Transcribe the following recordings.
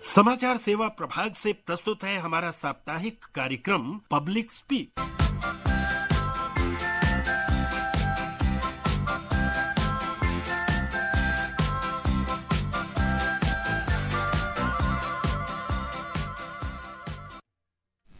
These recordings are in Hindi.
समाचार सेवा प्रभाग से प्रस्तुत है हमारा साप्ताहिक कार्यक्रम पब्लिक स्पीक।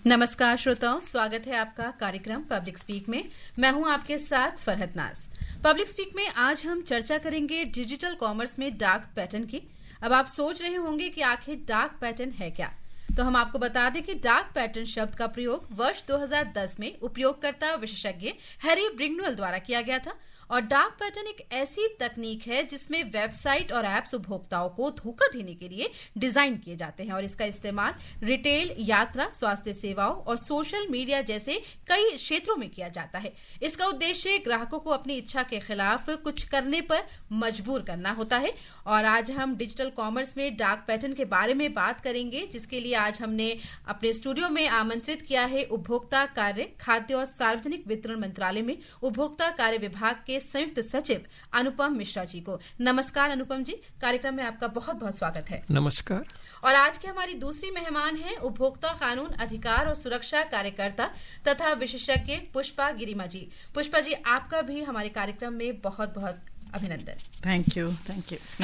नमस्कार श्रोताओं, स्वागत है आपका कार्यक्रम पब्लिक स्पीक में। मैं हूं आपके साथ फरहत नाज। पब्लिक स्पीक में आज हम चर्चा करेंगे डिजिटल कॉमर्स में डार्क पैटर्न की। अब आप सोच रहे होंगे कि आखिर डार्क पैटर्न है क्या, तो हम आपको बता दें कि डार्क पैटर्न शब्द का प्रयोग वर्ष 2010 में उपयोगकर्ता विशेषज्ञ हैरी ब्रिगनुअल द्वारा किया गया था। और डार्क पैटर्न एक ऐसी तकनीक है जिसमें वेबसाइट और एप्स उपभोक्ताओं को धोखा देने के लिए डिजाइन किए जाते हैं और इसका इस्तेमाल रिटेल, यात्रा, स्वास्थ्य सेवाओं और सोशल मीडिया जैसे कई क्षेत्रों में किया जाता है। इसका उद्देश्य ग्राहकों को अपनी इच्छा के खिलाफ कुछ करने पर मजबूर करना होता है। और आज हम डिजिटल कॉमर्स में डार्क पैटर्न के बारे में बात करेंगे, जिसके लिए आज हमने अपने स्टूडियो में आमंत्रित किया है उपभोक्ता कार्य, खाद्य और सार्वजनिक वितरण मंत्रालय में उपभोक्ता कार्य विभाग के संयुक्त सचिव अनुपम मिश्रा जी को। नमस्कार अनुपम जी, कार्यक्रम में आपका बहुत बहुत स्वागत है। नमस्कार। और आज की हमारी दूसरी मेहमान हैं उपभोक्ता कानून अधिकार और सुरक्षा कार्यकर्ता तथा विशेषज्ञ पुष्पा गिरिमा जी। पुष्पा जी, आपका भी हमारे कार्यक्रम में बहुत बहुत अभिनंदन। Thank you.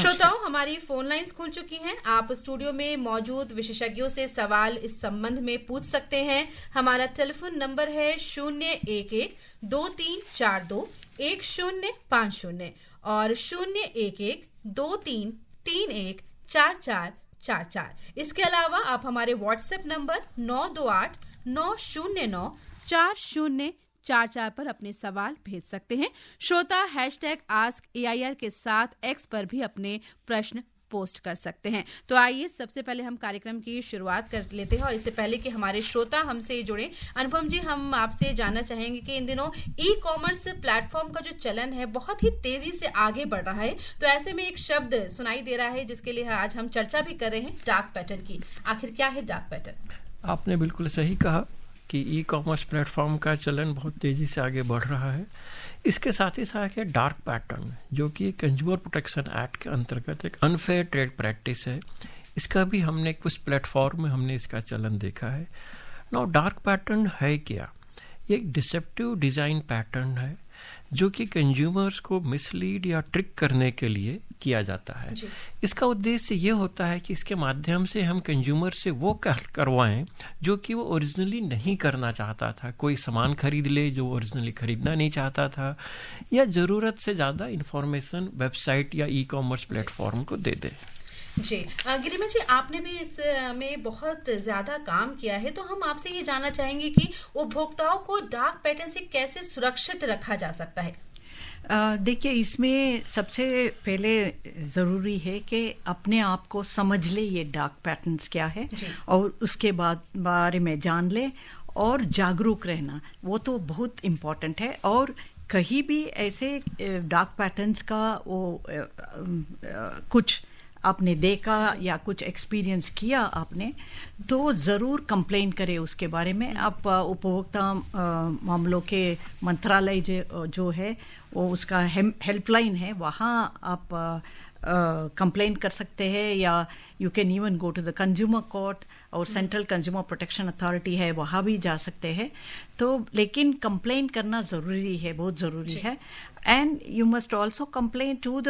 श्रोताओं, हमारी फोन लाइंस खुल चुकी हैं। आप स्टूडियो में मौजूद विशेषज्ञों से सवाल इस संबंध में पूछ सकते हैं। हमारा टेलीफोन नंबर है 011-2342-1050 और 011-2331-4444। इसके अलावा आप हमारे व्हाट्सएप नंबर 928-909-4044 पर अपने सवाल भेज सकते हैं। श्रोता #AskAIR के साथ X पर भी अपने प्रश्न पोस्ट कर सकते हैं। तो आइए सबसे पहले हम कार्यक्रम की शुरुआत कर लेते हैं। और इससे पहले कि हमारे श्रोता हमसे जुड़े, अनुपम जी, हम आपसे जानना चाहेंगे कि इन दिनों ई कॉमर्स प्लेटफॉर्म का जो चलन है बहुत ही तेजी से आगे बढ़ रहा है। तो ऐसे में एक शब्द सुनाई दे रहा है जिसके लिए आज हम चर्चा भी कर रहे हैं, डार्क पैटर्न की। आखिर क्या है डार्क पैटर्न? आपने बिल्कुल सही कहा कि ई कॉमर्स प्लेटफॉर्म का चलन बहुत तेजी से आगे बढ़ रहा है। इसके साथ ही साथ है डार्क पैटर्न, जो कि कंज्यूमर प्रोटेक्शन एक्ट के अंतर्गत एक अनफेयर ट्रेड प्रैक्टिस है। इसका भी हमने कुछ प्लेटफॉर्म में हमने इसका चलन देखा है। नाउ डार्क पैटर्न है क्या? ये एक डिसेप्टिव डिजाइन पैटर्न है जो कि कंज्यूमर्स को मिसलीड या ट्रिक करने के लिए किया जाता है। इसका उद्देश्य ये होता है कि इसके माध्यम से हम कंज्यूमर से वो करवाएं जो कि वो ओरिजिनली नहीं करना चाहता था। कोई सामान खरीद ले जो ओरिजिनली खरीदना नहीं चाहता था, या जरूरत से ज्यादा इंफॉर्मेशन वेबसाइट या ई कॉमर्स प्लेटफॉर्म को दे दे। जी गिरिमा जी, आपने भी इसमें बहुत ज्यादा काम किया है, तो हम आपसे ये जानना चाहेंगे कि उपभोक्ताओं को डार्क पैटर्न से कैसे सुरक्षित रखा जा सकता है? देखिए, इसमें सबसे पहले ज़रूरी है कि अपने आप को समझ ले ये डार्क पैटर्न्स क्या है, और उसके बाद बारे में जान ले और जागरूक रहना, वो तो बहुत इम्पोर्टेंट है। और कहीं भी ऐसे डार्क पैटर्न्स का वो कुछ आपने देखा या कुछ एक्सपीरियंस किया आपने, तो ज़रूर कंप्लेन करें उसके बारे में। आप उपभोक्ता मामलों के मंत्रालय जो है वो उसका हेल्पलाइन है, वहाँ आप कंप्लेन कर सकते हैं, या you can even go to the consumer court, और सेंट्रल कंज्यूमर प्रोटेक्शन अथॉरिटी है, वहाँ भी जा सकते हैं। तो लेकिन कंप्लेन करना ज़रूरी है, बहुत ज़रूरी है। And you must also complain to the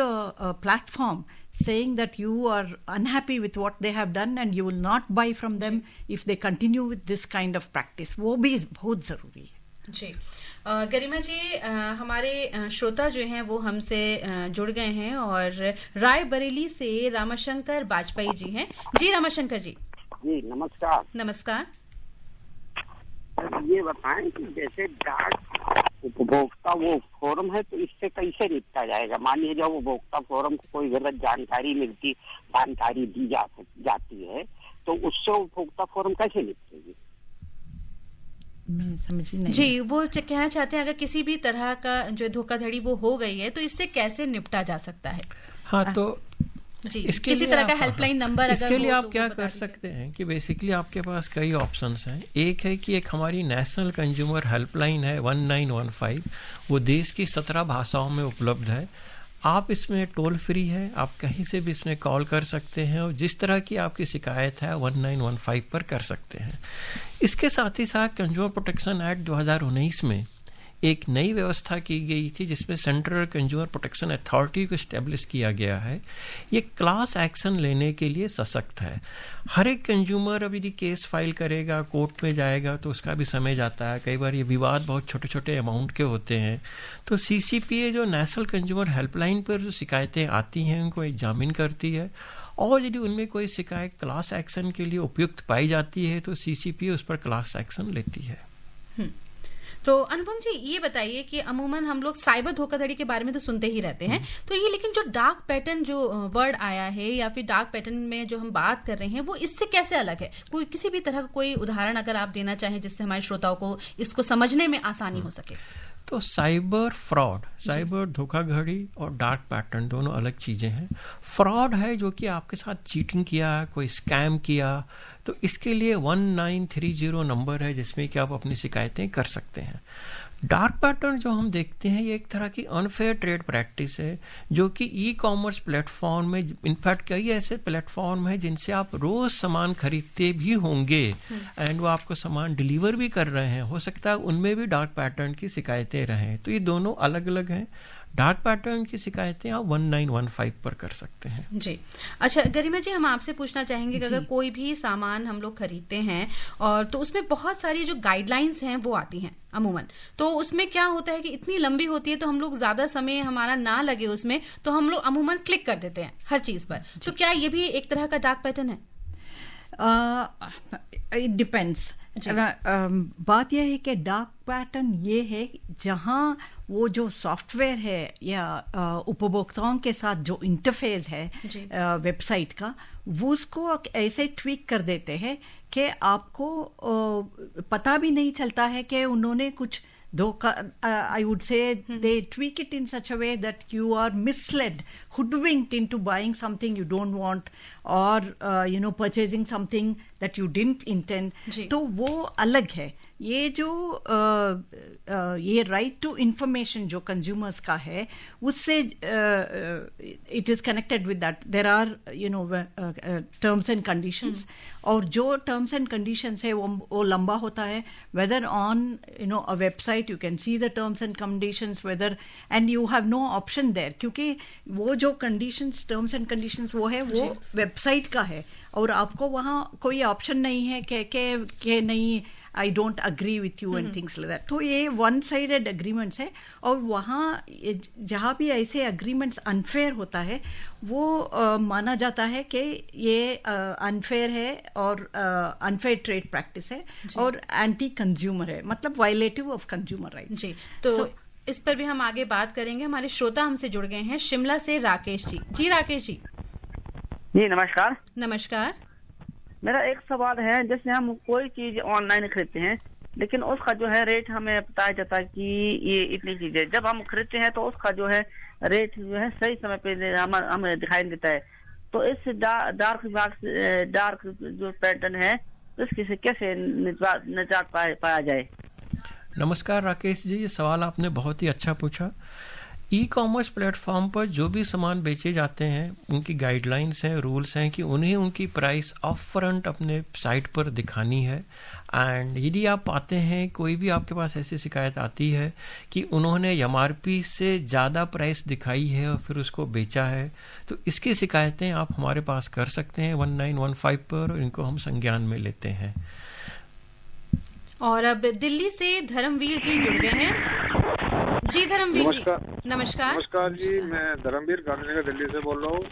platform saying that you are unhappy with what they have done and you will not buy from them if they continue with this kind of practice। वो भी बहुत जरूरी है। जी गरिमा जी, हमारे श्रोता जो हैं वो हमसे जुड़ गए हैं और रायबरेली से रामाशंकर बाजपेयी जी हैं। जी रामाशंकर जी। जी नमस्कार। नमस्कार। ये बताएं कि जैसे डार्क उपभोक्ता वो फोरम है, तो इससे कैसे निपटा जाएगा? मानिए जब उपभोक्ता फोरम को कोई गलत जानकारी दी जाती है, तो उससे उपभोक्ता फोरम कैसे निपटेगी? मैं समझी नहीं। जी, वो कहना चाहते हैं अगर किसी भी तरह का जो धोखाधड़ी वो हो गई है, तो इससे कैसे निपटा जा सकता है? हाँ, तो जी, किसी तरह का हेल्पलाइन नंबर अगर इसके लिए आप क्या कर सकते हैं कि बेसिकली आपके पास कई ऑप्शंस हैं। एक है कि एक हमारी नेशनल कंज्यूमर हेल्पलाइन है 1915, वो देश की 17 भाषाओं में उपलब्ध है। आप इसमें टोल फ्री है, आप कहीं से भी इसमें कॉल कर सकते हैं और जिस तरह की आपकी शिकायत है 1915 पर कर सकते हैं। इसके साथ ही साथ कंज्यूमर प्रोटेक्शन एक्ट 2019 में एक नई व्यवस्था की गई थी जिसमें सेंट्रल कंज्यूमर प्रोटेक्शन अथॉरिटी को एस्टेब्लिश किया गया है। ये क्लास एक्शन लेने के लिए सशक्त है। हर एक कंज्यूमर अब यदि केस फाइल करेगा, कोर्ट में जाएगा तो उसका भी समय जाता है। कई बार ये विवाद बहुत छोटे छोटे अमाउंट के होते हैं। तो CCPA जो नेशनल कंज्यूमर हेल्पलाइन पर जो शिकायतें आती हैं उनको एग्जामिन करती है और यदि उनमें कोई शिकायत क्लास एक्शन के लिए उपयुक्त पाई जाती है तो CCPA उस पर क्लास एक्शन लेती है। तो अनुपम जी ये बताइए कि अमूमन हम लोग साइबर धोखाधड़ी के बारे में तो सुनते ही रहते हैं, तो ये लेकिन जो डार्क पैटर्न जो वर्ड आया है या फिर डार्क पैटर्न में जो हम बात कर रहे हैं वो इससे कैसे अलग है? कोई किसी भी तरह का कोई उदाहरण अगर आप देना चाहें जिससे हमारे श्रोताओं को इसको समझने में आसानी हो सके। तो साइबर फ्रॉड, साइबर धोखाधड़ी और डार्क पैटर्न दोनों अलग चीजें हैं। फ्रॉड है जो कि आपके साथ चीटिंग किया, कोई स्कैम किया, तो इसके लिए 1930 नंबर है जिसमें कि आप अपनी शिकायतें कर सकते हैं। डार्क पैटर्न जो हम देखते हैं ये एक तरह की अनफेयर ट्रेड प्रैक्टिस है जो कि ई-कॉमर्स प्लेटफॉर्म में, इनफैक्ट कई ऐसे प्लेटफॉर्म है जिनसे आप रोज सामान खरीदते भी होंगे एंड वो आपको सामान डिलीवर भी कर रहे हैं, हो सकता है उनमें भी डार्क पैटर्न की शिकायतें रहें। तो ये दोनों अलग अलग हैं। डार्क पैटर्न की शिकायतें आप 1915 पर कर सकते हैं। जी अच्छा, गरिमा जी हम आपसे पूछना चाहेंगे कि अगर कोई भी सामान हम लोग खरीदते हैं और तो उसमें बहुत सारी जो गाइडलाइंस हैं वो आती हैं अमूमन, तो उसमें क्या होता है कि इतनी लंबी होती है तो हम लोग ज्यादा समय हमारा ना लगे उसमें तो हम लोग अमूमन क्लिक कर देते हैं हर चीज पर। तो क्या ये भी एक तरह का डार्क पैटर्न है? It depends. बात यह है कि डार्क पैटर्न ये है जहाँ वो जो सॉफ्टवेयर है या उपभोक्ताओं के साथ जो इंटरफेस है वेबसाइट का, वो उसको ऐसे ट्वीक कर देते हैं कि आपको पता भी नहीं चलता है कि उन्होंने कुछ I would say they tweak it in such a way that you are misled, hoodwinked into buying something you don't want or purchasing something that you didn't intend. तो वो अलग है। ये जो ये राइट टू इंफॉर्मेशन जो कंज्यूमर्स का है उससे it is connected with that. There are terms and conditions, और जो टर्म्स एंड कंडीशंस है वो लंबा होता है। Whether on a website you can see the terms and conditions whether and you have no option there, क्योंकि वो जो कंडीशंस टर्म्स एंड कंडीशंस वो है वो वेबसाइट का है और आपको वहाँ कोई ऑप्शन नहीं है कि नहीं I don't agree with you and things like that. तो ये वन साइडेड एग्रीमेंट्स है और वहाँ जहाँ भी ऐसे एग्रीमेंट्स अनफेयर होता है वो माना जाता है कि ये अनफेयर है और अनफेयर ट्रेड प्रैक्टिस है और एंटी कंज्यूमर है, मतलब वायलेटिव ऑफ कंज्यूमर राइट। जी तो इस पर भी हम आगे बात करेंगे। हमारे श्रोता हमसे जुड़ गए हैं शिमला से राकेश जी। जी राकेश जी। जी नमस्कार। नमस्कार। मेरा एक सवाल है, जैसे हम कोई चीज ऑनलाइन खरीदते हैं लेकिन उसका जो है रेट हमें बताया जाता है कि ये इतनी चीज है, जब हम खरीदते हैं तो उसका जो है रेट जो है सही समय पे हमें दिखाई देता है। तो इस डार्क जो पैटर्न है इसकी से कैसे निजात पाया जाए? नमस्कार राकेश जी, ये सवाल आपने बहुत ही अच्छा पूछा। ई-कॉमर्स प्लेटफॉर्म पर जो भी सामान बेचे जाते हैं उनकी गाइडलाइंस हैं, रूल्स हैं कि उन्हें उनकी प्राइस अप फ्रंट अपने साइट पर दिखानी है। एंड यदि आप पाते हैं कोई भी आपके पास ऐसी शिकायत आती है कि उन्होंने MRP से ज़्यादा प्राइस दिखाई है और फिर उसको बेचा है, तो इसकी शिकायतें आप हमारे पास कर सकते हैं 1915 पर और इनको हम संज्ञान में लेते हैं। और अब दिल्ली से धर्मवीर जी जुड़ गए हैं। जी धर्मवीर जी नमस्कार। नमस्कार जी, मैं धर्मवीर गांधीनगर दिल्ली से बोल रहा हूँ।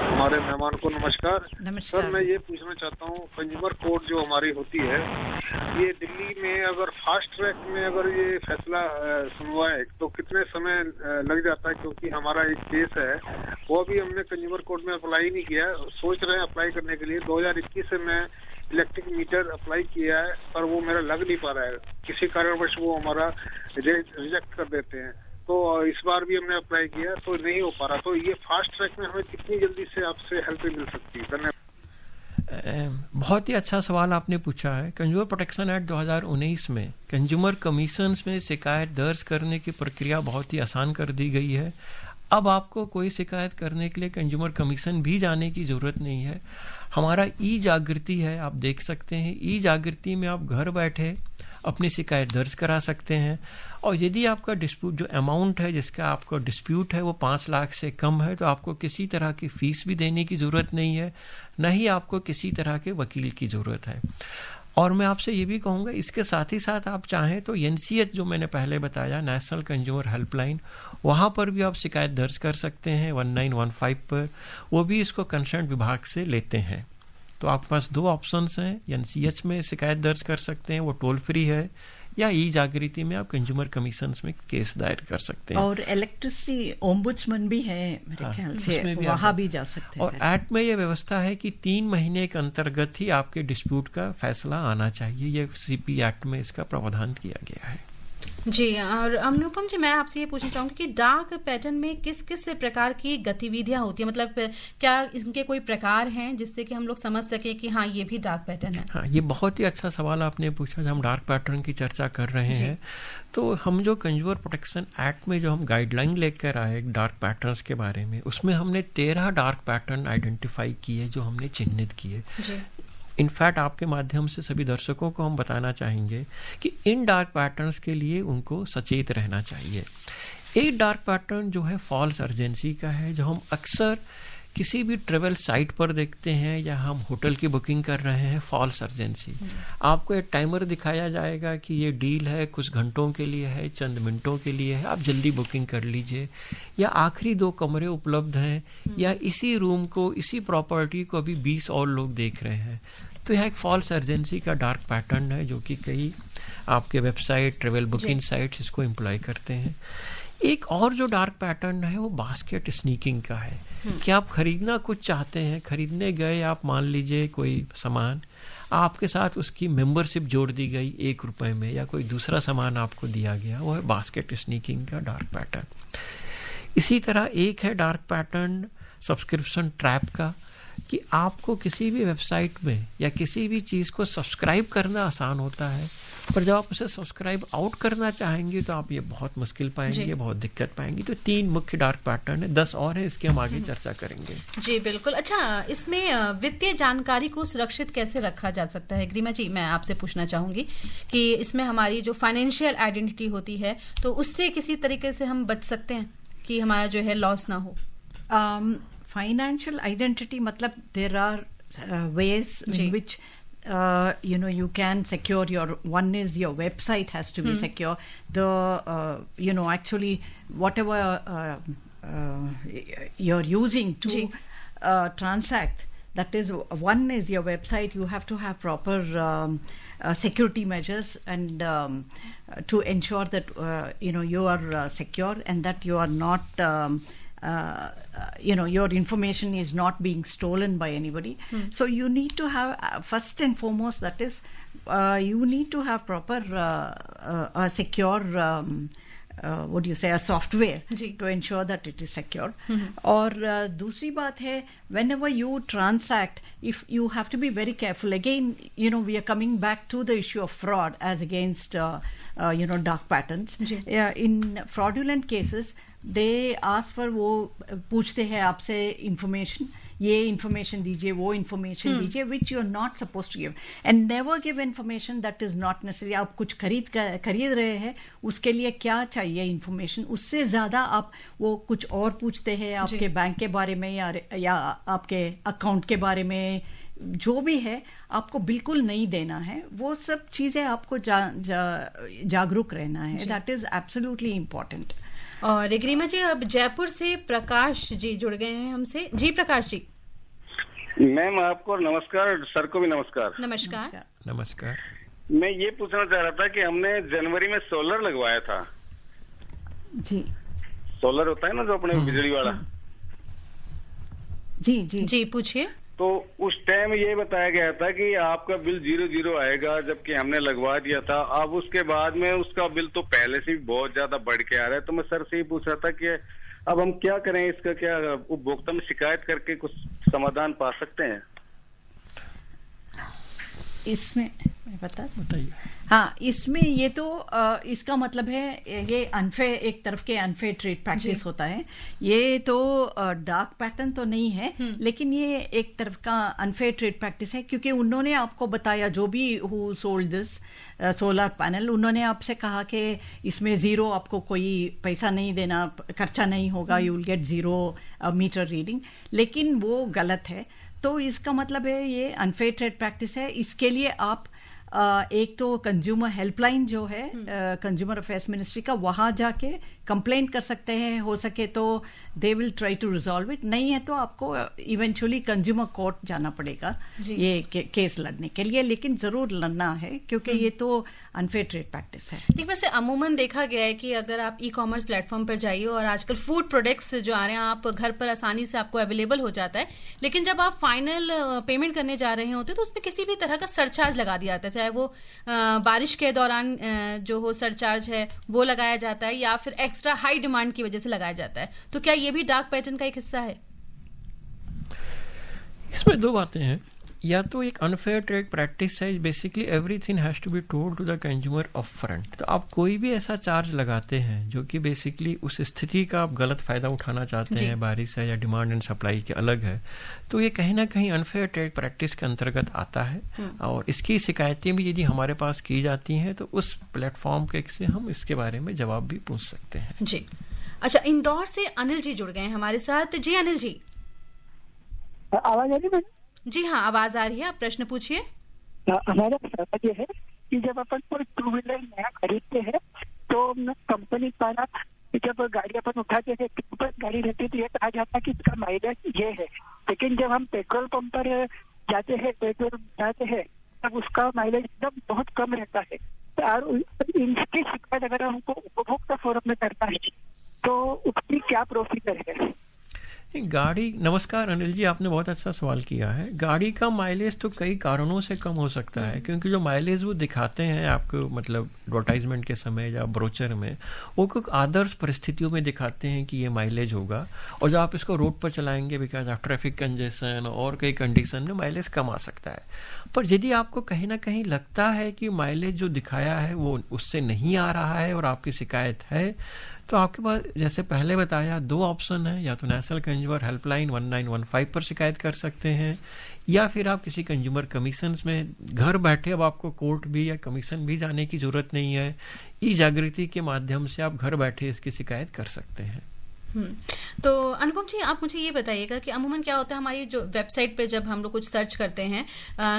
हमारे मेहमान को नमस्कार। सर मैं ये पूछना चाहता हूँ, कंज्यूमर कोर्ट जो हमारी होती है ये दिल्ली में अगर फास्ट ट्रैक में अगर ये फैसला सुनवाए तो कितने समय लग जाता है? क्योंकि हमारा एक केस है वो अभी हमने कंज्यूमर कोर्ट में अप्लाई नहीं किया, सोच रहे हैं अप्लाई करने के लिए। 2021 से मैं इलेक्ट्रिक मीटर अप्लाई किया है पर वो मेरा लग नहीं पा रहा है, किसी कारणवश वो हमारा रिजेक्ट कर देते हैं। तो इस बार भी हमने अप्लाई किया तो नहीं हो पा रहा। तो ये फास्ट ट्रैक में हमें कितनी जल्दी से आपसे हेल्प मिल सकती है? धन्यवाद। बहुत ही अच्छा सवाल आपने पूछा है। कंज्यूमर प्रोटेक्शन एक्ट 2019 में कंज्यूमर कमीशंस में शिकायत दर्ज करने की प्रक्रिया बहुत ही आसान कर दी गई है। अब आपको कोई शिकायत करने के लिए कंज्यूमर कमीशन भी जाने की जरूरत नहीं है। हमारा ई जागृति है, आप देख सकते हैं। ई जागृति में आप घर बैठे अपनी शिकायत दर्ज करा सकते हैं, और यदि आपका डिस्प्यूट, जो अमाउंट है जिसका आपका डिस्प्यूट है वो 5 लाख से कम है, तो आपको किसी तरह की फीस भी देने की जरूरत नहीं है, न ही आपको किसी तरह के वकील की जरूरत है। और मैं आपसे ये भी कहूँगा, इसके साथ ही साथ आप चाहें तो NCH, जो मैंने पहले बताया, नेशनल कंज्यूमर हेल्पलाइन, वहाँ पर भी आप शिकायत दर्ज कर सकते हैं 1915 पर। वो भी इसको कंसर्न विभाग से लेते हैं। तो आपके पास 2 ऑप्शंस हैं, NCH में शिकायत दर्ज कर सकते हैं, वो टोल फ्री है, या ई जागृति में आप कंज्यूमर कमीशंस में केस दायर कर सकते हैं। और इलेक्ट्रिसिटी ओम्बुड्समैन भी है मेरे ख्याल से, वहां भी जा सकते हैं। और एक्ट में ये व्यवस्था है कि 3 महीने के अंतर्गत ही आपके डिस्प्यूट का फैसला आना चाहिए। ये CP एक्ट में इसका प्रावधान किया गया है। जी, और अनुपम जी, मैं आपसे ये पूछना चाहूंगी कि डार्क पैटर्न में किस किस प्रकार की गतिविधियां होती है, मतलब क्या इनके कोई प्रकार हैं जिससे कि हम लोग समझ सके कि हाँ ये भी डार्क पैटर्न है? हाँ, ये बहुत ही अच्छा सवाल आपने पूछा। जब हम डार्क पैटर्न की चर्चा कर रहे हैं, तो हम जो कंज्यूमर प्रोटेक्शन एक्ट में जो हम गाइडलाइन लेकर आए डार्क पैटर्न्स के बारे में, उसमें हमने 13 डार्क पैटर्न आइडेंटिफाई किए, जो हमने चिन्हित किए। इनफैक्ट आपके माध्यम से सभी दर्शकों को हम बताना चाहेंगे कि इन डार्क पैटर्न्स के लिए उनको सचेत रहना चाहिए। एक डार्क पैटर्न जो है फॉल्स अर्जेंसी का है, जो हम अक्सर किसी भी ट्रेवल साइट पर देखते हैं, या हम होटल की बुकिंग कर रहे हैं, फॉल्स अर्जेंसी। आपको एक टाइमर दिखाया जाएगा कि ये डील है, कुछ घंटों के लिए है, चंद मिनटों के लिए है, आप जल्दी बुकिंग कर लीजिए, या आखिरी 2 कमरे उपलब्ध हैं, या इसी रूम को, इसी प्रॉपर्टी को अभी 20 और लोग देख रहे हैं। तो यह एक फॉल्स अर्जेंसी का डार्क पैटर्न है, जो कि कई आपके वेबसाइट, ट्रेवल बुकिंग साइट्स इसको एम्प्लॉय करते हैं। एक और जो डार्क पैटर्न है वो बास्केट स्नीकिंग का है, कि आप खरीदना कुछ चाहते हैं, खरीदने गए आप, मान लीजिए कोई सामान, आपके साथ उसकी मेंबरशिप जोड़ दी गई 1 रुपए में, या कोई दूसरा सामान आपको दिया गया, वो है बास्केट स्नीकिंग का डार्क पैटर्न। इसी तरह एक है डार्क पैटर्न सब्सक्रिप्शन ट्रैप का, कि आपको किसी भी वेबसाइट में या किसी भी चीज को सब्सक्राइब करना आसान होता है, पर जब आप उसे सब्सक्राइब आउट करना चाहेंगे तो आप ये बहुत मुश्किल पाएंगे, बहुत दिक्कत पाएंगे। तो 3 मुख्य डार्क पैटर्न है, 10 और है, इसकी हम आगे चर्चा करेंगे। जी बिल्कुल। अच्छा, इसमें वित्तीय जानकारी को सुरक्षित कैसे रखा जा सकता है? ग्रीमा जी, मैं आपसे पूछना चाहूंगी कि इसमें हमारी जो फाइनेंशियल आइडेंटिटी होती है, तो उससे किसी तरीके से हम बच सकते हैं कि हमारा जो है लॉस ना हो? Financial identity, matlab there are ways in which you can secure your. One is your website has to be secure. The actually whatever you're using to transact, that is, one is your website. You have to have proper security measures and to ensure that you are secure, and that you are not your information is not being stolen by anybody. So you need to have first and foremost, that is, you need to have proper a secure what do you say, a software to ensure that it is secure. और दूसरी बात है, whenever you transact, if you have to be very careful. Again, we are coming back to the issue of fraud as against dark patterns. In fraudulent cases, they ask for, वो पूछते हैं आपसे information, ये information दीजिए, वो information दीजिए, which you are not supposed to give, and never give information that is not necessary. आप कुछ खरीद रहे हैं, उसके लिए क्या चाहिए information, उससे ज्यादा आप वो कुछ और पूछते हैं, आपके बैंक के बारे में या आपके अकाउंट के बारे में, जो भी है आपको बिल्कुल नहीं देना है। वो सब चीजें आपको जागरूक रहना है। That is absolutely important. और ग्रीमा जी, अब जयपुर से प्रकाश जी जुड़ गए हैं हमसे। जी प्रकाश जी। मैम आपको नमस्कार, सर को भी नमस्कार। नमस्कार। नमस्कार। मैं ये पूछना चाह रहा था कि हमने जनवरी में सोलर लगवाया था। जी। सोलर होता है ना जो अपने बिजली वाला। जी जी जी, पूछिए। तो उस टाइम ये बताया गया था कि आपका बिल 00 आएगा, जबकि हमने लगवा दिया था। अब उसके बाद में उसका बिल तो पहले से बहुत ज्यादा बढ़ के आ रहा है। तो मैं सर से ही पूछ रहा था कि अब हम क्या करें, इसका क्या उपभोक्ता में शिकायत करके कुछ समाधान पा सकते हैं? इसमें मैं बताइए। हाँ, इसमें ये तो इसका मतलब है ये अनफेयर, एक तरफ के अनफेयर ट्रेड प्रैक्टिस होता है। ये तो डार्क पैटर्न तो नहीं है, लेकिन ये एक तरफ का अनफेयर ट्रेड प्रैक्टिस है, क्योंकि उन्होंने आपको बताया, जो भी who sold this solar panel, उन्होंने आपसे कहा कि इसमें जीरो, आपको कोई पैसा नहीं देना, खर्चा नहीं होगा, you will get zero meter reading, लेकिन वो गलत है। तो इसका मतलब है ये अनफेयर ट्रेड प्रैक्टिस है। इसके लिए आप एक तो कंज्यूमर हेल्पलाइन जो है कंज्यूमर अफेयर्स मिनिस्ट्री का, वहां जाके कंप्लेंट कर सकते हैं। हो सके तो they will try to resolve it, नहीं है तो आपको इवेंचुअली कंज्यूमर कोर्ट जाना पड़ेगा ये केस लड़ने के लिए, लेकिन जरूर लड़ना है क्योंकि ये तो अनफेयर ट्रेड प्रैक्टिस है। ठीक, वैसे अमूमन देखा गया है कि अगर आप ई कॉमर्स प्लेटफॉर्म पर जाइए और आजकल फूड प्रोडक्ट्स जो आ रहे हैं आप घर पर आसानी से आपको अवेलेबल हो जाता है, लेकिन जब आप फाइनल पेमेंट करने जा रहे होते तो उसमें किसी भी तरह का सरचार्ज लगा दिया जाता है, चाहे वो बारिश के दौरान जो हो सरचार्ज है वो लगाया जाता है या फिर एक्स्ट्रा हाई डिमांड की वजह से लगाया जाता है। तो क्या ये भी डार्क पैटर्न का एक हिस्सा है? इसमें दो बातें हैं। या तो एक अनफेयर ट्रेड प्रैक्टिस है, basically everything has to be told to the consumer up front. तो आप कोई भी ऐसा चार्ज लगाते हैं जो कि बेसिकली उस स्थिति का आप गलत फायदा उठाना चाहते हैं, बारिश है या डिमांड एंड सप्लाई के अलग है, तो ये कहीं ना कहीं अनफेयर ट्रेड प्रैक्टिस के अंतर्गत आता है। और इसकी शिकायतें भी यदि हमारे पास की जाती हैं तो उस प्लेटफॉर्म के से हम इसके बारे में जवाब भी पूछ सकते हैं। जी, अच्छा, इंदौर से अनिल जी जुड़ गए हैं हमारे साथ। जी अनिल जी, आवाज आ रही है? जी हाँ, आवाज आ रही है, आप प्रश्न पूछिए। हमारा सवाल ये है कि जब अपन कोई टू व्हीलर नया खरीदते हैं तो कंपनी द्वारा जब गाड़ी अपन उठाते हैं, गाड़ी रहती है तो ये कहा जाता है कि इसका माइलेज ये है, लेकिन जब हम पेट्रोल पंप पर जाते हैं, पेट्रोल जाते हैं, तब उसका माइलेज एकदम बहुत कम रहता है। और इनकी शिकायत अगर हमको उपभोक्ता फोरम में करना है तो उसकी क्या प्रोसीजर है? गाड़ी, नमस्कार अनिल जी, आपने बहुत अच्छा सवाल किया है। गाड़ी का माइलेज तो कई कारणों से कम हो सकता है, क्योंकि जो माइलेज वो दिखाते हैं आपको, मतलब एडवर्टाइजमेंट के समय या ब्रोचर में, वो कुछ आदर्श परिस्थितियों में दिखाते हैं कि ये माइलेज होगा, और जब आप इसको रोड पर चलाएंगे बिकॉज ऑफ ट्रैफिक कंजेशन और कई कंडीशन में माइलेज कम आ सकता है। पर यदि आपको कहीं ना कहीं लगता है कि माइलेज जो दिखाया है वो उससे नहीं आ रहा है और आपकी शिकायत है, तो आपके पास जैसे पहले बताया दो ऑप्शन है, या तो नेशनल कंज्यूमर हेल्पलाइन 1915 पर शिकायत कर सकते हैं, या फिर आप किसी कंज्यूमर कमीशन में घर बैठे, अब आपको कोर्ट भी या कमीशन भी जाने की जरूरत नहीं है, ई जागृति के माध्यम से आप घर बैठे इसकी शिकायत कर सकते हैं। तो अनुपम जी, आप मुझे ये बताइएगा कि अमूमन क्या होता है हमारी जो वेबसाइट पे जब हम लोग कुछ सर्च करते हैं,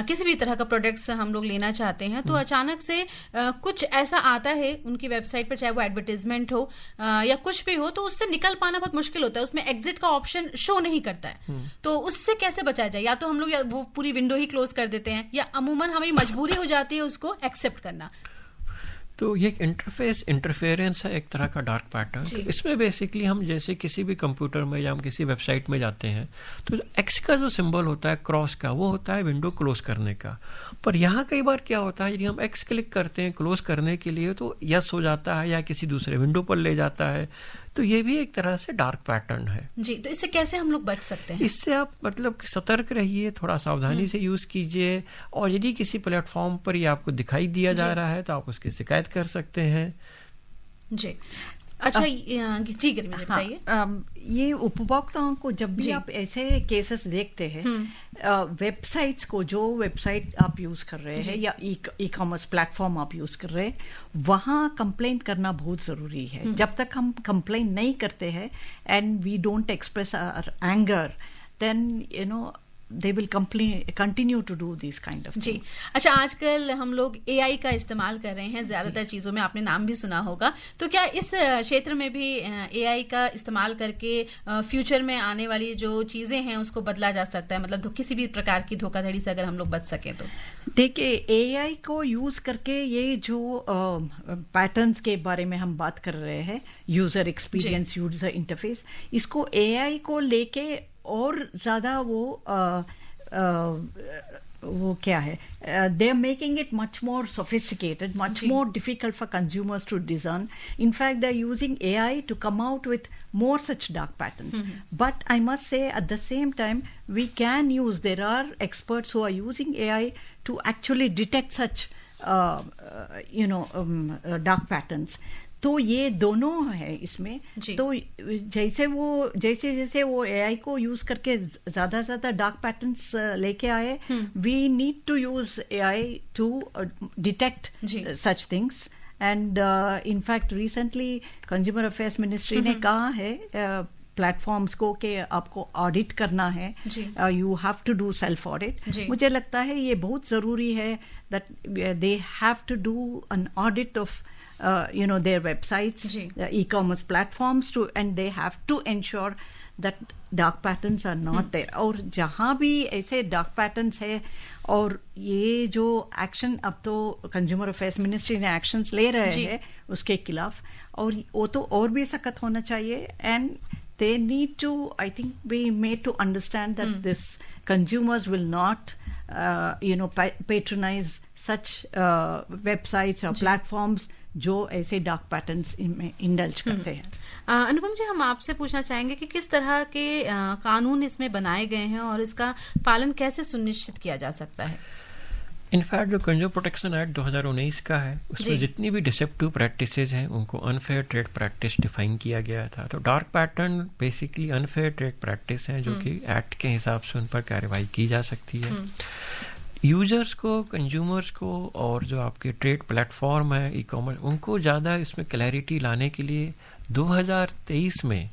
किसी भी तरह का प्रोडक्ट्स हम लोग लेना चाहते हैं, तो अचानक से कुछ ऐसा आता है उनकी वेबसाइट पर, चाहे वो एडवर्टाइजमेंट हो या कुछ भी हो, तो उससे निकल पाना बहुत मुश्किल होता है। उसमें एग्जिट का ऑप्शन शो नहीं करता है, तो उससे कैसे बचा जाए? या तो हम लोग वो पूरी विंडो ही क्लोज कर देते हैं, या अमूमन हमें मजबूरी हो जाती है उसको एक्सेप्ट करना। तो ये इंटरफेरेंस है, एक तरह का डार्क पैटर्न। इसमें बेसिकली हम जैसे किसी भी कंप्यूटर में या हम किसी वेबसाइट में जाते हैं तो एक्स का जो सिंबल होता है, क्रॉस का, वो होता है विंडो क्लोज करने का। पर यहाँ कई बार क्या होता है, यदि हम एक्स क्लिक करते हैं क्लोज करने के लिए तो यस हो जाता है या किसी दूसरे विंडो पर ले जाता है। तो ये भी एक तरह से डार्क पैटर्न है। जी, तो इससे कैसे हम लोग बच सकते हैं? इससे आप मतलब सतर्क रहिए, थोड़ा सावधानी से यूज कीजिए, और यदि किसी प्लेटफॉर्म पर ये आपको दिखाई दिया जा रहा है तो आप उसकी शिकायत कर सकते हैं। जी, अच्छा, जी मुझे बताइए। ये उपभोक्ताओं को जब भी आप ऐसे केसेस देखते हैं, वेबसाइट्स को, जो वेबसाइट आप यूज कर रहे हैं या ई कॉमर्स प्लेटफॉर्म आप यूज कर रहे हैं, वहाँ कंप्लेंट करना बहुत जरूरी है। जब तक हम कंप्लेंट नहीं करते हैं and we don't express our anger, then you know they will continue to do these kind of things. जी, अच्छा, आजकल हम लोग AI का इस्तेमाल कर रहे हैं ज्यादातर चीजों में, आपने नाम भी सुना होगा, तो क्या इस क्षेत्र में भी AI का इस्तेमाल करके फ्यूचर में आने वाली जो चीजें हैं उसको बदला जा सकता है? मतलब किसी भी प्रकार की धोखाधड़ी से अगर हम लोग बच सकें तो। देखिए, AI को यूज करके ये जो पैटर्न्स के बारे में हम बात कर रहे हैं, यूजर एक्सपीरियंस, यूजर इंटरफेस, इसको AI को लेके और ज्यादा वो क्या है, they are making it much more sophisticated, much more difficult for consumers to discern. In fact, they are using AI to come out with more such dark patterns. But I must say, at the same time, we can use, there are experts who are using AI to actually detect such dark patterns. तो ये दोनों है इसमें। तो जैसे वो एआई को यूज करके ज्यादा डार्क पैटर्न्स लेके आए, we need to use AI to detect such things. And in fact recently consumer affairs ministry ने कहा है प्लेटफॉर्म्स को कि आपको ऑडिट करना है, you have to do self audit. मुझे लगता है ये बहुत जरूरी है that they have to do an audit of their websites, e-commerce platforms and they have to ensure that dark patterns are not there. और जहाँ भी ऐसे dark patterns है, और ये जो एक्शन अब तो कंज्यूमर अफेयर्स मिनिस्ट्री ने एक्शंस ले रहे हैं उसके खिलाफ, और वो तो और भी सख्त होना चाहिए। And they need to, I think we made to understand that this consumers will not patronize such websites or platforms जो ऐसे डार्क पैटर्न्स इनमें इंडल्ज करते हैं। अनुपम जी, हम आपसे पूछना चाहेंगे कि किस तरह के कानून इसमें बनाए गए हैं और इसका पालन कैसे सुनिश्चित किया जा सकता है? इनफैक्ट जो कंज्यूमर प्रोटेक्शन एक्ट 2019 का है, उसमें जितनी भी डिसेप्टिव प्रैक्टिसेज हैं उनको अनफेयर ट्रेड प्रैक्टिस डिफाइन किया गया था। तो dark pattern basically unfair trade practice हैं जो कि एक्ट के हिसाब से उन पर कार्रवाई की जा सकती है। यूजर्स को, कंज्यूमर्स को और जो आपके ट्रेड प्लेटफॉर्म है, ई कॉमर्स, उनको ज़्यादा इसमें क्लैरिटी लाने के लिए 2023 में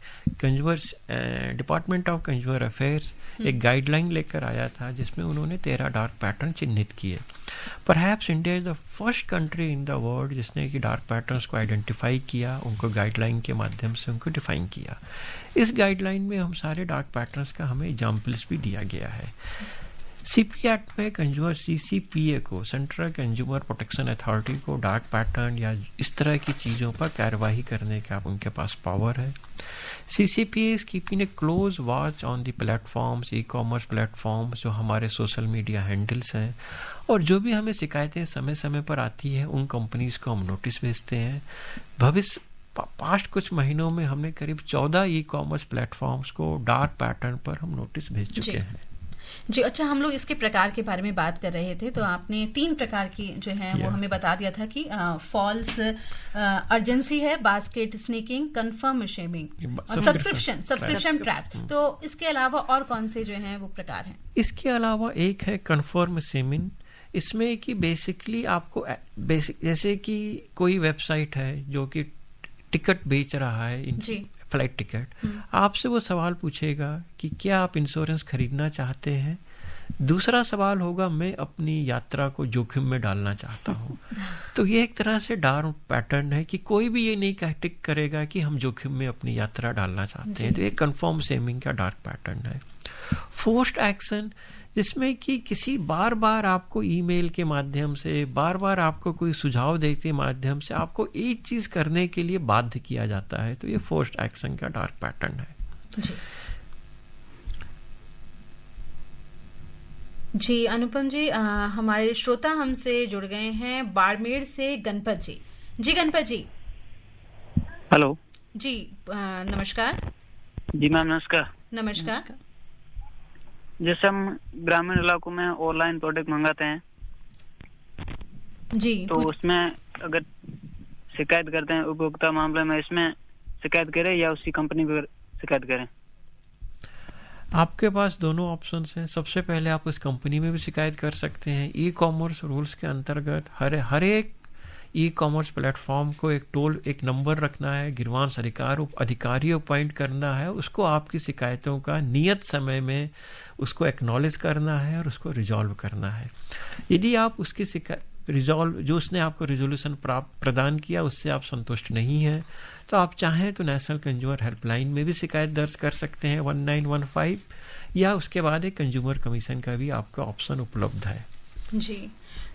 डिपार्टमेंट ऑफ कंज्यूमर अफेयर्स एक गाइडलाइन लेकर आया था जिसमें उन्होंने 13 डार्क पैटर्न चिन्हित किए। Perhaps India is the first country in the world जिसने कि डार्क पैटर्न्स को आइडेंटिफाई किया, उनको गाइडलाइन के माध्यम से उनको डिफाइन किया। इस गाइडलाइन में हम सारे डार्क पैटर्न्स का हमें एग्जाम्पल्स भी दिया गया है। सीपी एक्ट में कंज्यूमर CCPA को, सेंट्रल कंज्यूमर प्रोटेक्शन अथॉरिटी को डार्क पैटर्न या इस तरह की चीज़ों पर कार्रवाई करने का उनके पास पावर है। CCPA is keeping a close watch on the platforms, e-commerce platforms जो हमारे सोशल मीडिया हैंडल्स हैं, और जो भी हमें शिकायतें समय समय पर आती है उन कंपनीज को हम नोटिस भेजते हैं। भविष्य पास्ट कुछ महीनों में हमने करीब 14 ई-कॉमर्स प्लेटफॉर्म्स को डार्क पैटर्न पर हम नोटिस भेज चुके हैं। जी, अच्छा, हम लोग इसके प्रकार के बारे में बात कर रहे थे, तो आपने 3 प्रकार की जो है वो हमें बता दिया था कि फॉल्स अर्जेंसी है, बास्केट स्नीकिंग, कंफर्म शेमिंग और सब्सक्रिप्शन ट्रैप्स। तो इसके अलावा और कौन से जो हैं वो प्रकार हैं? इसके अलावा एक है कंफर्म शेमिंग। इसमें कि बेसिकली आपको जैसे कि कोई वेबसाइट है जो कि टिकट बेच रहा है, फ्लाइट टिकट, आपसे वो सवाल पूछेगा कि क्या आप इंश्योरेंस खरीदना चाहते हैं। दूसरा सवाल होगा, मैं अपनी यात्रा को जोखिम में डालना चाहता हूँ। तो ये एक तरह से डार्क पैटर्न है कि कोई भी ये नहीं टिक करेगा कि हम जोखिम में अपनी यात्रा डालना चाहते हैं। तो ये कंफर्म शेमिंग का डार्क पैटर्न है। फोर्स्ड एक्शन, जिसमें कि किसी बार बार आपको ईमेल के माध्यम से, बार बार आपको कोई सुझाव देने के माध्यम से आपको एक चीज करने के लिए बाध्य किया जाता है। तो ये फोर्स्ड एक्शन का डार्क पैटर्न है। जी, अनुपम जी, हमारे श्रोता हमसे जुड़ गए हैं बाड़मेर से गणपत जी। जी गणपत जी। हेलो जी, नमस्कार। जी मैम, नमस्कार। नमस्कार। जैसे हम ग्रामीण इलाकों में ऑनलाइन प्रोडक्ट मंगाते हैं जी, तो उसमें अगर शिकायत करते हैं उपभोक्ता मामले में, इसमें शिकायत करें या उसी कंपनी पर शिकायत करें? आपके पास दोनों ऑप्शंस हैं। सबसे पहले आप उस कंपनी में भी शिकायत कर सकते हैं। ई कॉमर्स रूल्स के अंतर्गत हर एक ई कॉमर्स प्लेटफॉर्म को एक नंबर रखना है, गिरवांश अधिकारी अपॉइंट करना है, उसको आपकी शिकायतों का नियत समय में उसको एक्नॉलेज करना है और उसको रिजॉल्व करना है। यदि आप उसकी जो उसने आपको रिजोल्यूशन प्रदान किया उससे आप संतुष्ट नहीं हैं, तो आप चाहें तो नेशनल कंज्यूमर हेल्पलाइन में भी शिकायत दर्ज कर सकते हैं 1915, या उसके बाद एक कंज्यूमर कमीशन का भी आपका ऑप्शन उपलब्ध है। जी,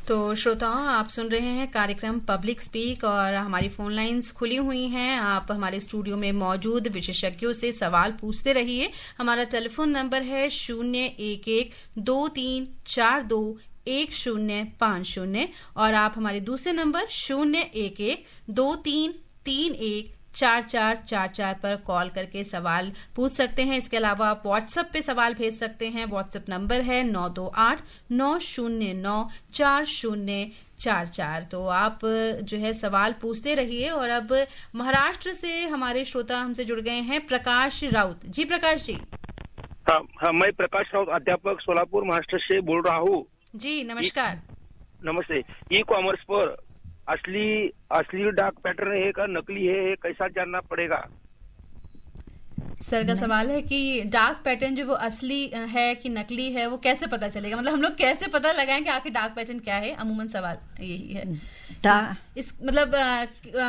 तो श्रोताओं, आप सुन रहे हैं कार्यक्रम पब्लिक स्पीक और हमारी फोन लाइंस खुली हुई हैं। आप हमारे स्टूडियो में मौजूद विशेषज्ञों से सवाल पूछते रहिए। हमारा टेलीफोन नंबर है 011-2342-1050 और आप हमारे दूसरे नंबर 011-2331-4444 पर कॉल करके सवाल पूछ सकते हैं। इसके अलावा आप व्हाट्सएप पे सवाल भेज सकते हैं। व्हाट्सएप नंबर है 928-909-40 4444। तो आप जो है सवाल पूछते रहिए। और अब महाराष्ट्र से हमारे श्रोता हमसे जुड़ गए हैं, प्रकाश राउत जी। प्रकाश जी। हाँ, मैं प्रकाश राउत, अध्यापक, सोलापुर महाराष्ट्र से बोल रहा हूँ जी। नमस्कार। नमस्ते। ई कॉमर्स पर असली डाक पैटर्न है का नकली है, कैसा जानना पड़ेगा? सर का सवाल है कि डार्क पैटर्न जो वो असली है कि नकली है, वो कैसे पता चलेगा? मतलब हम लोग कैसे पता लगाएं कि आखिर डार्क पैटर्न क्या है? अमूमन सवाल यही है। इस मतलब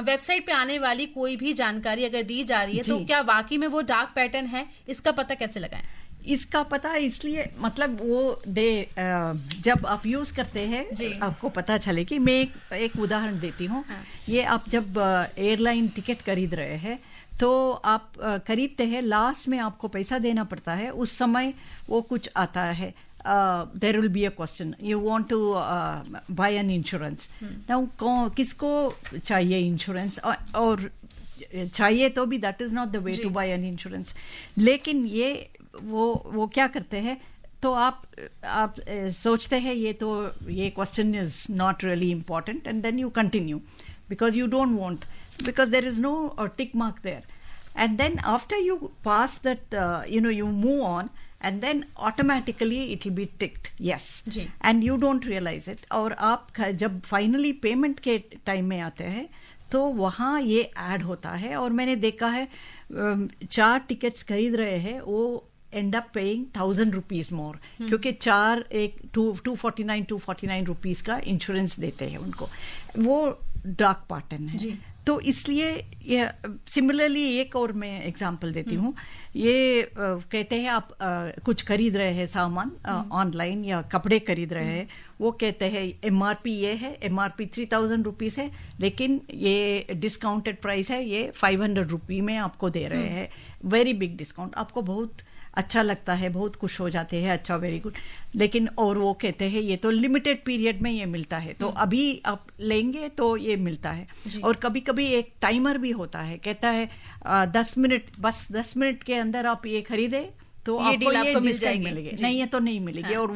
वेबसाइट पे आने वाली कोई भी जानकारी अगर दी जा रही है तो क्या वाकई में वो डार्क पैटर्न है, इसका पता कैसे लगाएं? इसका पता इसलिए मतलब वो जब आप यूज करते हैं आपको पता चले कि मैं एक उदाहरण देती हूँ। ये आप जब एयरलाइन टिकट खरीद रहे हैं तो आप खरीदते हैं, लास्ट में आपको पैसा देना पड़ता है, उस समय वो कुछ आता है, there will be a question, you want to buy an insurance. Now किसको चाहिए इंश्योरेंस? और चाहिए तो भी that is not the way to buy an insurance. लेकिन ये वो क्या करते हैं, तो आप सोचते हैं ये question is not really important and then you continue because you don't want, because there is no tick mark there, and then after you pass that you move on and then automatically it will be ticked yes and you don't realize it। और आप जब फाइनली पेमेंट के टाइम में आते हैं तो वहाँ ये ऐड होता है। और मैंने देखा है 4 टिकट्स खरीद रहे हैं वो end up paying 1,000 rupees more क्योंकि 249 रुपीज का इंश्योरेंस देते हैं उनको। वो डार्क पैटर्न है। तो इसलिए सिमिलरली एक और मैं एग्जांपल देती हूँ। ये कहते हैं आप कुछ खरीद रहे हैं सामान ऑनलाइन या कपड़े खरीद रहे हैं, वो कहते हैं MRP ये है, MRP 3,000 रुपीज है, लेकिन ये डिस्काउंटेड प्राइस है, ये 500 रुपी में आपको दे रहे हैं, वेरी बिग डिस्काउंट। आपको बहुत अच्छा लगता है, बहुत खुश हो जाते हैं, अच्छा वेरी गुड। लेकिन और वो कहते हैं ये तो लिमिटेड पीरियड में ये मिलता है, तो अभी आप लेंगे तो ये मिलता है। और कभी कभी एक टाइमर भी होता है, कहता है 10 मिनट, बस 10 मिनट के अंदर आप ये खरीदे तो आपको ये डिस्काउंट मिलेगी, नहीं है तो नहीं मिलेगी। और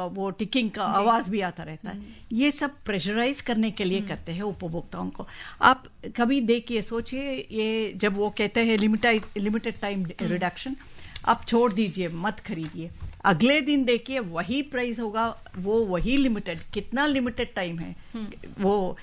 वो टिकिंग का आवाज भी आता रहता है। ये सब प्रेशराइज करने के लिए करते हैं उपभोक्ताओं को। आप कभी देखिए, सोचिए, ये जब वो कहते हैं लिमिटेड टाइम रिडक्शन, आप छोड़ दीजिए, मत खरीदिए, अगले दिन देखिए वही प्राइस होगा, वो वही लिमिटेड, कितना लिमिटेड टाइम है वो।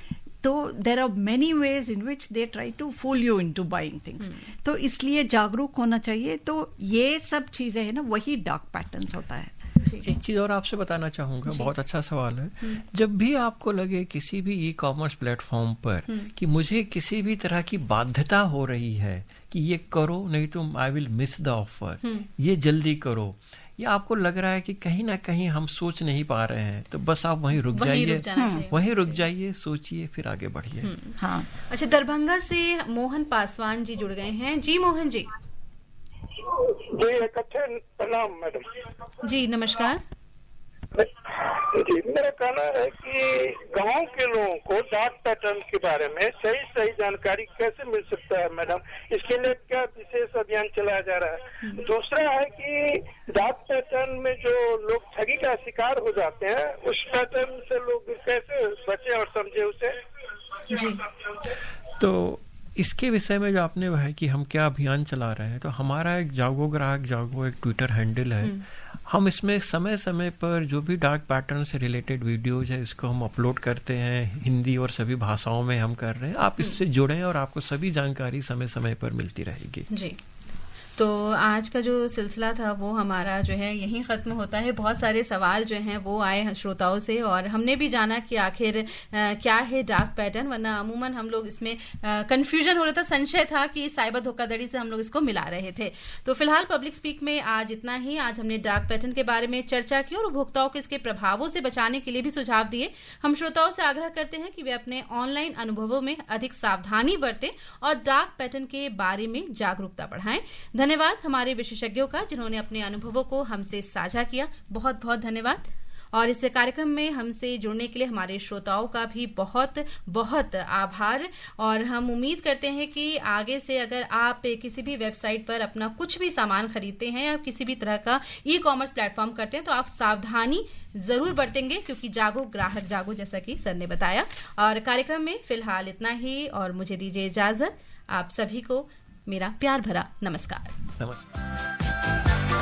तो there are many ways in which they try to fool you into buying things. तो इसलिए जागरूक होना चाहिए। तो ये सब चीजें है ना, वही डार्क पैटर्न्स होता है। एक चीज और आपसे बताना चाहूंगा, बहुत अच्छा सवाल है। जब भी आपको लगे किसी भी ई-कॉमर्स प्लेटफॉर्म पर कि मुझे किसी भी तरह की बाध्यता हो रही है कि ये करो नहीं तो I will miss the offer, ये जल्दी करो, या आपको लग रहा है कि कहीं ना कहीं हम सोच नहीं पा रहे हैं, तो बस आप वहीं रुक जाइए, वहीं रुक जाइए, सोचिए, फिर आगे बढ़िए। हाँ। अच्छा, दरभंगा से मोहन पासवान जी जुड़ गए हैं। जी मोहन जी। प्रणाम मैडम जी। नमस्कार जी। मेरा कहना है कि गांव के लोगों को डार्क पैटर्न के बारे में सही जानकारी कैसे मिल सकता है मैडम? इसके लिए क्या विशेष अभियान चलाया जा रहा है? दूसरा है कि डार्क पैटर्न में जो लोग ठगी का शिकार हो जाते हैं, उस पैटर्न से लोग कैसे बचे और समझे उसे? जी। तो इसके विषय में जो आपने वह है कि हम क्या अभियान चला रहे हैं, तो हमारा एक जागो ग्राहक जागो एक ट्विटर हैंडल है। हम इसमें समय समय पर जो भी डार्क पैटर्न से रिलेटेड वीडियोज है, इसको हम अपलोड करते हैं, हिंदी और सभी भाषाओं में हम कर रहे हैं। आप इससे जुड़ें और आपको सभी जानकारी समय समय पर मिलती रहेगी। जी। तो आज का जो सिलसिला था वो हमारा जो है यहीं ख़त्म होता है। बहुत सारे सवाल जो हैं वो आए श्रोताओं से और हमने भी जाना कि आखिर क्या है डार्क पैटर्न, वरना अमूमन हम लोग इसमें कंफ्यूजन हो रहा था, संशय था कि साइबर धोखाधड़ी से हम लोग इसको मिला रहे थे। तो फिलहाल पब्लिक स्पीक में आज इतना ही। आज हमने डार्क पैटर्न के बारे में चर्चा की और उपभोक्ताओं को इसके प्रभावों से बचाने के लिए भी सुझाव दिए। हम श्रोताओं से आग्रह करते हैं कि वे अपने ऑनलाइन अनुभवों में अधिक सावधानी बरतें और डार्क पैटर्न के बारे में जागरूकता बढ़ाएं। धन्यवाद हमारे विशेषज्ञों का जिन्होंने अपने अनुभवों को हमसे साझा किया। बहुत बहुत धन्यवाद। और इस कार्यक्रम में हमसे जुड़ने के लिए हमारे श्रोताओं का भी बहुत बहुत आभार। और हम उम्मीद करते हैं कि आगे से अगर आप किसी भी वेबसाइट पर अपना कुछ भी सामान खरीदते हैं या किसी भी तरह का ई कॉमर्स प्लेटफॉर्म करते हैं तो आप सावधानी जरूर बरतेंगे, क्योंकि जागो ग्राहक जागो, जैसा कि सर ने बताया। और कार्यक्रम में फिलहाल इतना ही और मुझे दीजिए इजाजत। आप सभी को मेरा प्यार भरा नमस्कार। नमस्कार।